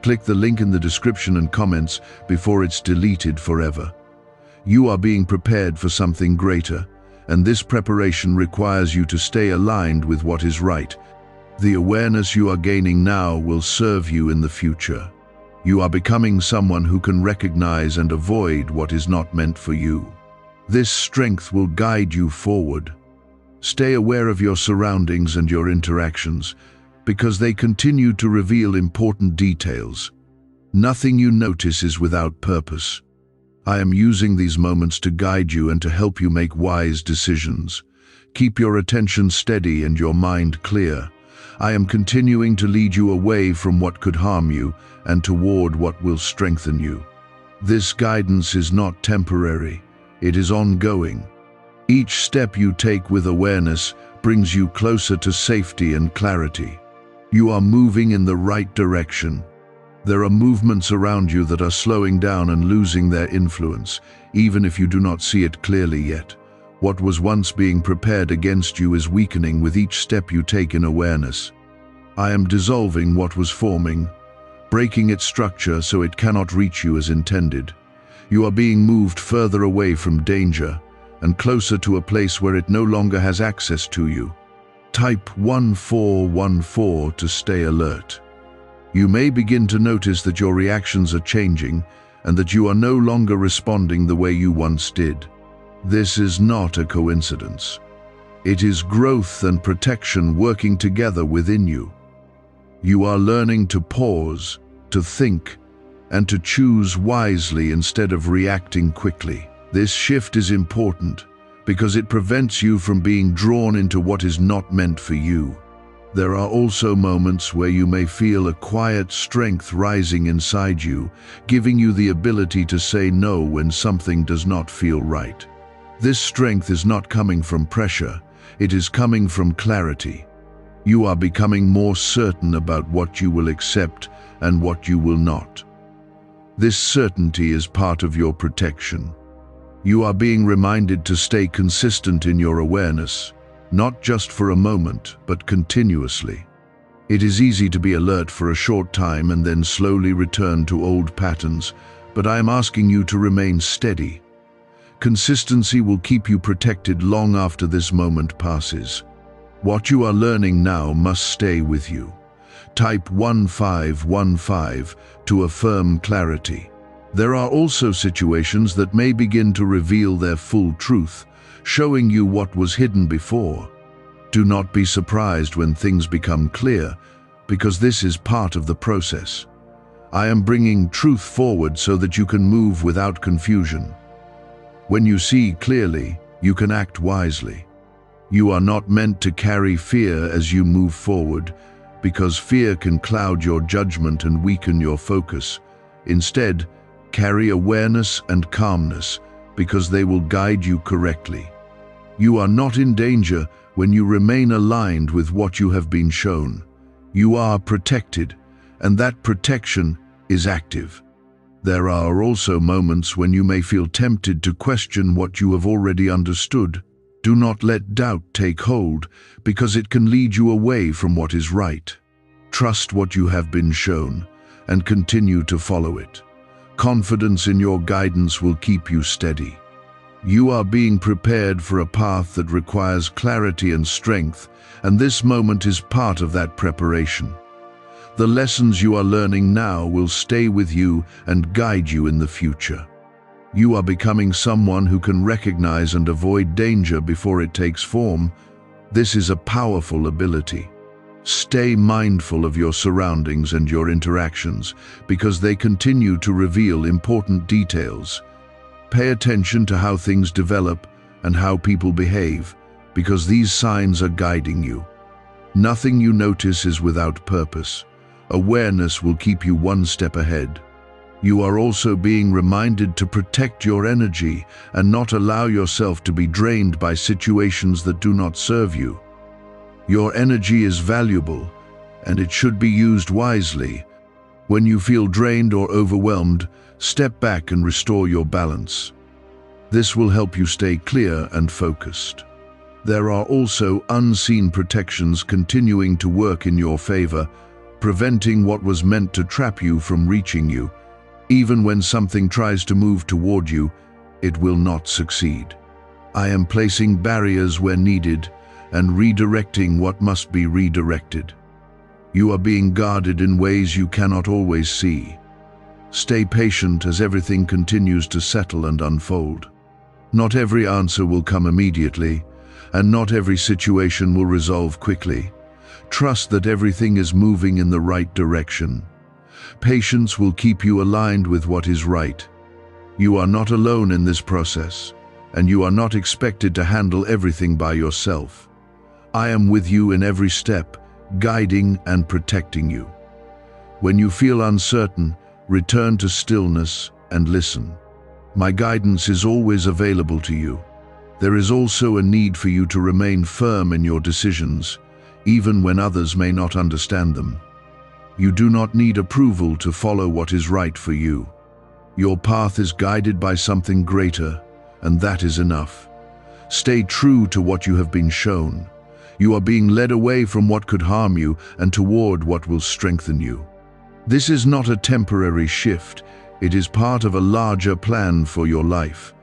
Click the link in the description and comments before it's deleted forever. You are being prepared for something greater, and this preparation requires you to stay aligned with what is right. The awareness you are gaining now will serve you in the future. You are becoming someone who can recognize and avoid what is not meant for you. This strength will guide you forward. Stay aware of your surroundings and your interactions, because they continue to reveal important details. Nothing you notice is without purpose. I am using these moments to guide you and to help you make wise decisions. Keep your attention steady and your mind clear. I am continuing to lead you away from what could harm you and toward what will strengthen you. This guidance is not temporary, it is ongoing. Each step you take with awareness brings you closer to safety and clarity. You are moving in the right direction. There are movements around you that are slowing down and losing their influence, even if you do not see it clearly yet. What was once being prepared against you is weakening with each step you take in awareness. I am dissolving what was forming, breaking its structure so it cannot reach you as intended. You are being moved further away from danger and closer to a place where it no longer has access to you. Type 1414 to stay alert. You may begin to notice that your reactions are changing and that you are no longer responding the way you once did. This is not a coincidence. It is growth and protection working together within you. You are learning to pause, to think, and to choose wisely instead of reacting quickly. This shift is important because it prevents you from being drawn into what is not meant for you. There are also moments where you may feel a quiet strength rising inside you, giving you the ability to say no when something does not feel right. This strength is not coming from pressure, it is coming from clarity. You are becoming more certain about what you will accept and what you will not. This certainty is part of your protection. You are being reminded to stay consistent in your awareness, not just for a moment, but continuously. It is easy to be alert for a short time and then slowly return to old patterns, but I am asking you to remain steady. Consistency will keep you protected long after this moment passes. What you are learning now must stay with you. Type 1515 to affirm clarity. There are also situations that may begin to reveal their full truth, showing you what was hidden before. Do not be surprised when things become clear, because this is part of the process. I am bringing truth forward so that you can move without confusion. When you see clearly, you can act wisely. You are not meant to carry fear as you move forward, because fear can cloud your judgment and weaken your focus. Instead, carry awareness and calmness, because they will guide you correctly. You are not in danger when you remain aligned with what you have been shown. You are protected, and that protection is active. There are also moments when you may feel tempted to question what you have already understood. Do not let doubt take hold, because it can lead you away from what is right. Trust what you have been shown, and continue to follow it. Confidence in your guidance will keep you steady. You are being prepared for a path that requires clarity and strength, and this moment is part of that preparation. The lessons you are learning now will stay with you and guide you in the future. You are becoming someone who can recognize and avoid danger before it takes form. This is a powerful ability. Stay mindful of your surroundings and your interactions, because they continue to reveal important details. Pay attention to how things develop and how people behave, because these signs are guiding you. Nothing you notice is without purpose. Awareness will keep you one step ahead. You are also being reminded to protect your energy and not allow yourself to be drained by situations that do not serve you. Your energy is valuable, and it should be used wisely. When you feel drained or overwhelmed, step back and restore your balance. This will help you stay clear and focused. There are also unseen protections continuing to work in your favor, preventing what was meant to trap you from reaching you. Even when something tries to move toward you, it will not succeed. I am placing barriers where needed and redirecting what must be redirected. You are being guarded in ways you cannot always see. Stay patient as everything continues to settle and unfold. Not every answer will come immediately, and not every situation will resolve quickly. Trust that everything is moving in the right direction. Patience will keep you aligned with what is right. You are not alone in this process, and you are not expected to handle everything by yourself. I am with you in every step, guiding and protecting you. When you feel uncertain, return to stillness and listen. My guidance is always available to you. There is also a need for you to remain firm in your decisions, even when others may not understand them. You do not need approval to follow what is right for you. Your path is guided by something greater, and that is enough. Stay true to what you have been shown. You are being led away from what could harm you and toward what will strengthen you. This is not a temporary shift. It is part of a larger plan for your life.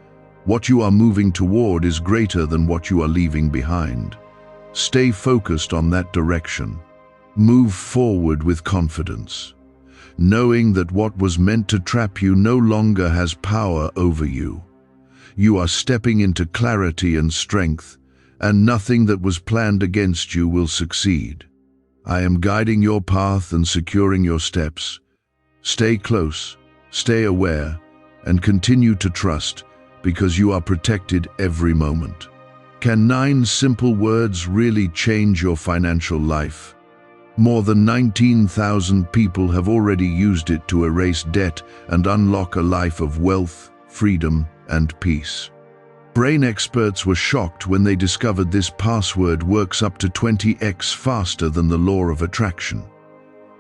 What you are moving toward is greater than what you are leaving behind. Stay focused on that direction. Move forward with confidence, knowing that what was meant to trap you no longer has power over you. You are stepping into clarity and strength, and nothing that was planned against you will succeed. I am guiding your path and securing your steps. Stay close, stay aware, and continue to trust, because you are protected every moment. Can 9 simple words really change your financial life? More than 19,000 people have already used it to erase debt and unlock a life of wealth, freedom, and peace. Brain experts were shocked when they discovered this password works up to 20x faster than the law of attraction.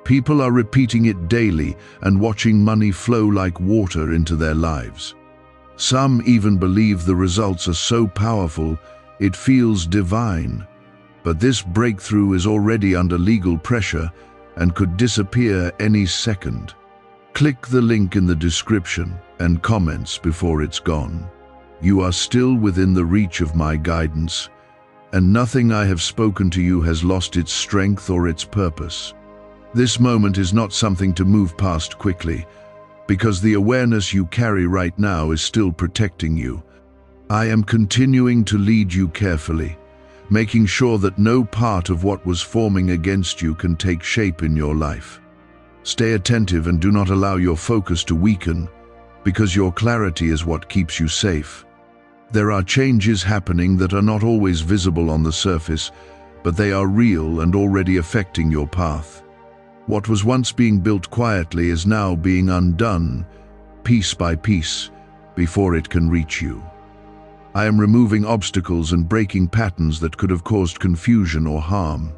People are repeating it daily and watching money flow like water into their lives. Some even believe the results are so powerful it feels divine. But this breakthrough is already under legal pressure and could disappear any second. Click the link in the description and comments before it's gone. You are still within the reach of my guidance, and nothing I have spoken to you has lost its strength or its purpose. This moment is not something to move past quickly, because the awareness you carry right now is still protecting you. I am continuing to lead you carefully, making sure that no part of what was forming against you can take shape in your life. Stay attentive and do not allow your focus to weaken, because your clarity is what keeps you safe. There are changes happening that are not always visible on the surface, but they are real and already affecting your path. What was once being built quietly is now being undone, piece by piece, before it can reach you. I am removing obstacles and breaking patterns that could have caused confusion or harm.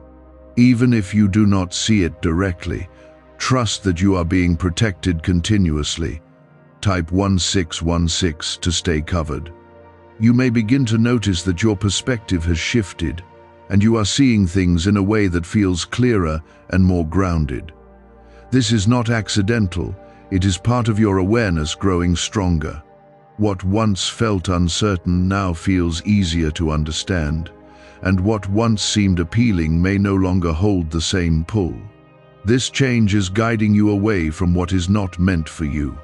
Even if you do not see it directly, trust that you are being protected continuously. Type 1616 to stay covered. You may begin to notice that your perspective has shifted, and you are seeing things in a way that feels clearer and more grounded. This is not accidental, it is part of your awareness growing stronger. What once felt uncertain now feels easier to understand, and what once seemed appealing may no longer hold the same pull. This change is guiding you away from what is not meant for you.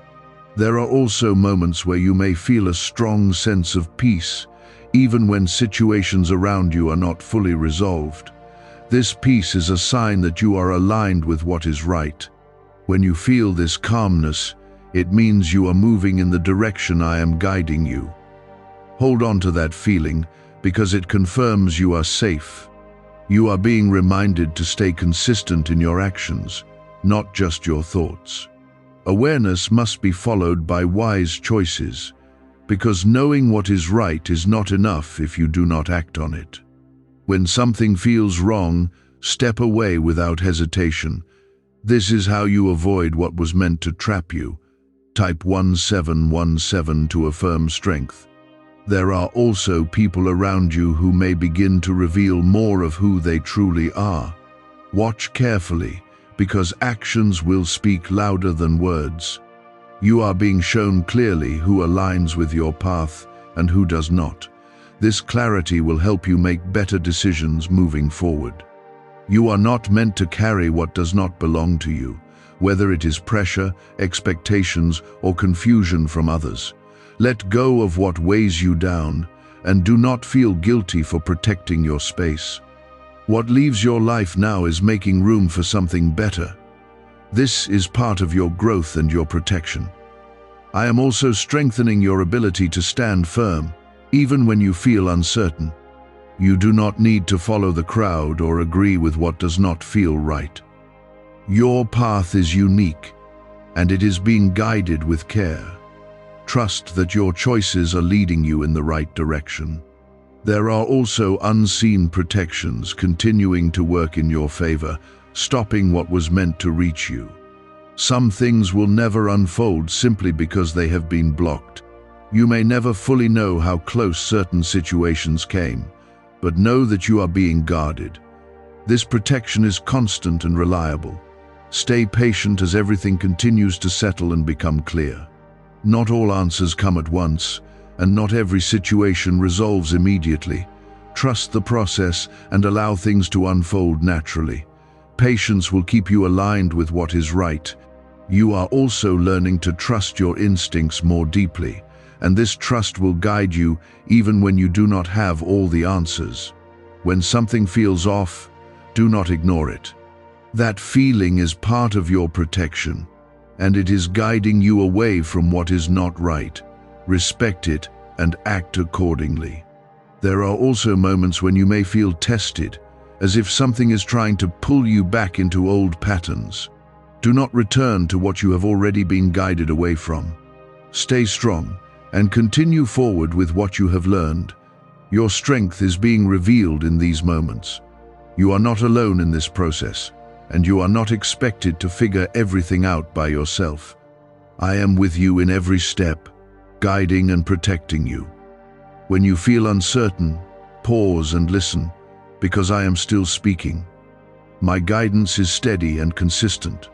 There are also moments where you may feel a strong sense of peace, even when situations around you are not fully resolved. This peace is a sign that you are aligned with what is right. When you feel this calmness, it means you are moving in the direction I am guiding you. Hold on to that feeling, because it confirms you are safe. You are being reminded to stay consistent in your actions, not just your thoughts. Awareness must be followed by wise choices, because knowing what is right is not enough if you do not act on it. When something feels wrong, step away without hesitation. This is how you avoid what was meant to trap you. Type 1717 to affirm strength. There are also people around you who may begin to reveal more of who they truly are. Watch carefully, because actions will speak louder than words. You are being shown clearly who aligns with your path and who does not. This clarity will help you make better decisions moving forward. You are not meant to carry what does not belong to you, whether it is pressure, expectations, or confusion from others. Let go of what weighs you down, and do not feel guilty for protecting your space. What leaves your life now is making room for something better. This is part of your growth and your protection. I am also strengthening your ability to stand firm, even when you feel uncertain. You do not need to follow the crowd or agree with what does not feel right. Your path is unique, and it is being guided with care. Trust that your choices are leading you in the right direction. There are also unseen protections continuing to work in your favor, stopping what was meant to reach you. Some things will never unfold simply because they have been blocked. You may never fully know how close certain situations came, but know that you are being guarded. This protection is constant and reliable. Stay patient as everything continues to settle and become clear. Not all answers come at once, and not every situation resolves immediately. Trust the process and allow things to unfold naturally. Patience will keep you aligned with what is right. You are also learning to trust your instincts more deeply, and this trust will guide you even when you do not have all the answers. When something feels off, do not ignore it. That feeling is part of your protection, and it is guiding you away from what is not right. Respect it and act accordingly. There are also moments when you may feel tested, as if something is trying to pull you back into old patterns. Do not return to what you have already been guided away from. Stay strong and continue forward with what you have learned. Your strength is being revealed in these moments. You are not alone in this process, and you are not expected to figure everything out by yourself. I am with you in every step, guiding and protecting you. When you feel uncertain, pause and listen, because I am still speaking. My guidance is steady and consistent.